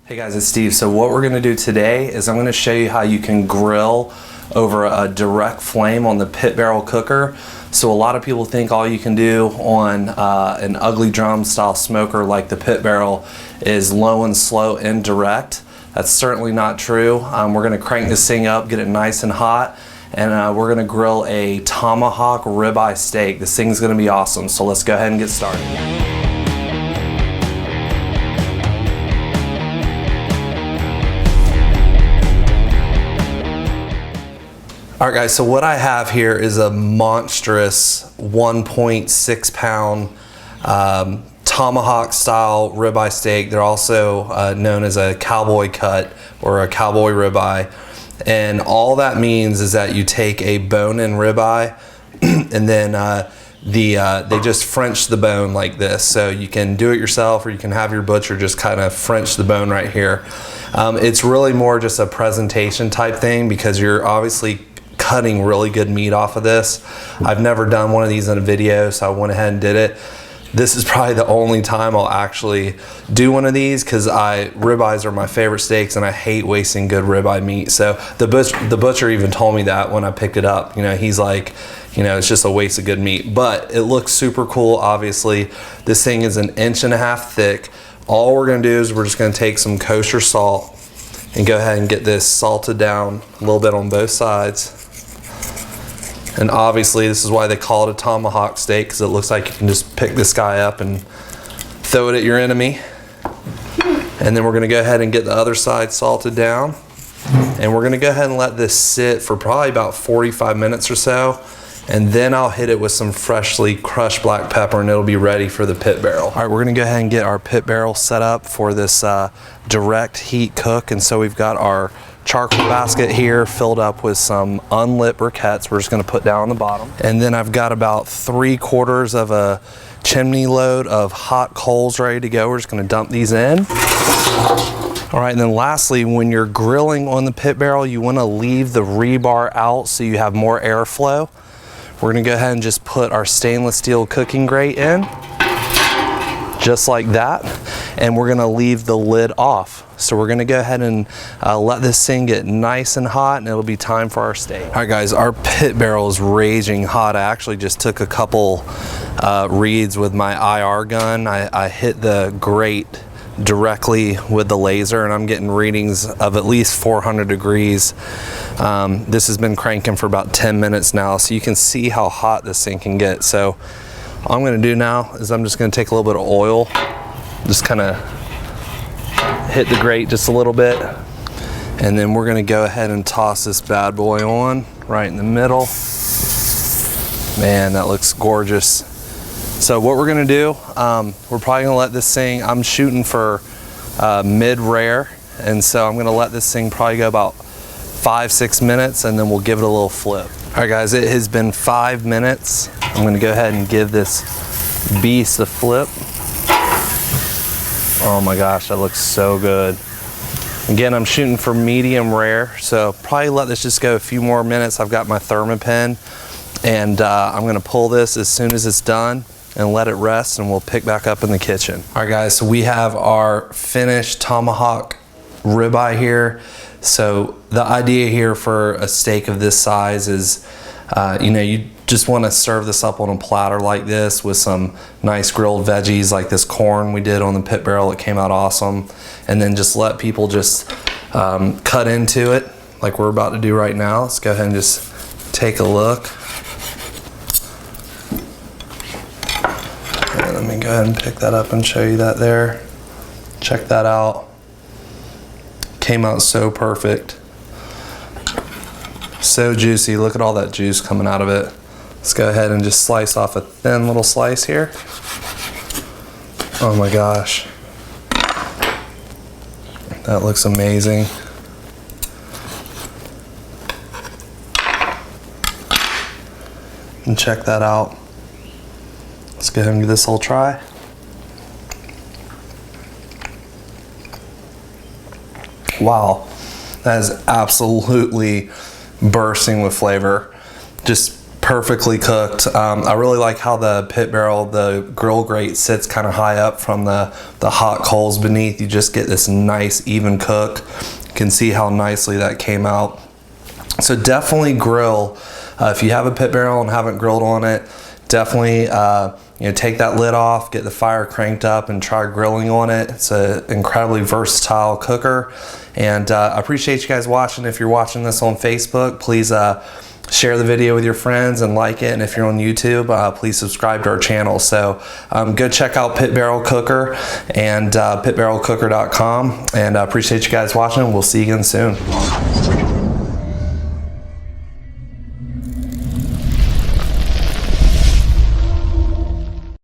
Hey guys, it's Steve. So what we're gonna do today is I'm gonna show you how you can grill over a direct flame on the pit barrel cooker. So a lot of people think all you can do on an ugly drum style smoker like the pit barrel is low and slow and direct. That's certainly not true. We're gonna crank this thing up, get it nice and hot, and we're gonna grill a Tomahawk ribeye steak. This thing's gonna be awesome. So let's go ahead and get started. All right guys, so what I have here is a monstrous 1.6 pound Tomahawk style ribeye steak. They're also known as a cowboy cut or a cowboy ribeye. And all that means is that you take a bone-in ribeye and then they just French the bone like this. So you can do it yourself or you can have your butcher just kind of French the bone right here. It's really more just a presentation type thing because you're obviously cutting really good meat off of this. I've never done one of these in a video, so I went ahead and did it. This is probably the only time I'll actually do one of these because ribeyes are my favorite steaks and I hate wasting good ribeye meat. So the butcher even told me that when I picked it up. You know, he's like, you know, it's just a waste of good meat. But it looks super cool, obviously. This thing is 1.5 inches thick. All we're gonna do is we're just gonna take some kosher salt and go ahead and get this salted down a little bit on both sides. And obviously this is why they call it a tomahawk steak, because it looks like you can just pick this guy up and throw it at your enemy. And then we're gonna go ahead and get the other side salted down. And we're gonna go ahead and let this sit for probably about 45 minutes or so. And then I'll hit it with some freshly crushed black pepper and it'll be ready for the pit barrel. All right, we're gonna go ahead and get our pit barrel set up for this direct heat cook. And so we've got our charcoal basket here filled up with some unlit briquettes we're just going to put down on the bottom. And then I've got about 3/4 of a chimney load of hot coals ready to go. We're just going to dump these in. All right, and then lastly, when you're grilling on the pit barrel, you want to leave the rebar out so you have more airflow. We're going to go ahead and just put our stainless steel cooking grate in, just like that. And we're gonna leave the lid off. So we're gonna go ahead and let this thing get nice and hot and it'll be time for our steak. All right guys, our pit barrel is raging hot. I actually just took a couple reads with my IR gun. I hit the grate directly with the laser and I'm getting readings of at least 400 degrees. This has been cranking for about 10 minutes now, so you can see how hot this thing can get. So all I'm gonna do now is I'm just gonna take a little bit of oil, just kind of hit the grate just a little bit, and then we're gonna go ahead and toss this bad boy on right in the middle. Man, that looks gorgeous. So what we're gonna do, we're probably gonna let this thing, I'm shooting for mid-rare, and so I'm gonna let this thing probably go about 5-6 minutes, and then we'll give it a little flip. All right guys, it has been 5 minutes. I'm gonna go ahead and give this beast a flip. Oh my gosh, that looks so good. Again, I'm shooting for medium rare, so probably let this just go a few more minutes. I've got my Thermopin, and I'm gonna pull this as soon as it's done and let it rest, and we'll pick back up in the kitchen. All right guys, so we have our finished Tomahawk ribeye here. So the idea here for a steak of this size is, you know, you just want to serve this up on a platter like this with some nice grilled veggies like this corn we did on the pit barrel. It came out awesome. And then just let people just cut into it like we're about to do right now. Let's go ahead and just take a look. And let me go ahead and pick that up and show you that there. Check that out. Came out so perfect. So juicy. Look at all that juice coming out of it. Let's go ahead and just slice off a thin little slice here. Oh my gosh. That looks amazing. And check that out. Let's go ahead and give this a little try. Wow, that is absolutely bursting with flavor. Just perfectly cooked. I really like how the pit barrel, the grill grate sits kind of high up from the hot coals beneath. You just get this nice even cook. You can see how nicely that came out. So definitely grill. If you have a pit barrel and haven't grilled on it, definitely take that lid off, get the fire cranked up, and try grilling on it. It's an incredibly versatile cooker. And I appreciate you guys watching. If you're watching this on Facebook, please share the video with your friends and like it. And if you're on YouTube, please subscribe to our channel. So go check out Pit Barrel Cooker and pitbarrelcooker.com. And I appreciate you guys watching. We'll see you again soon.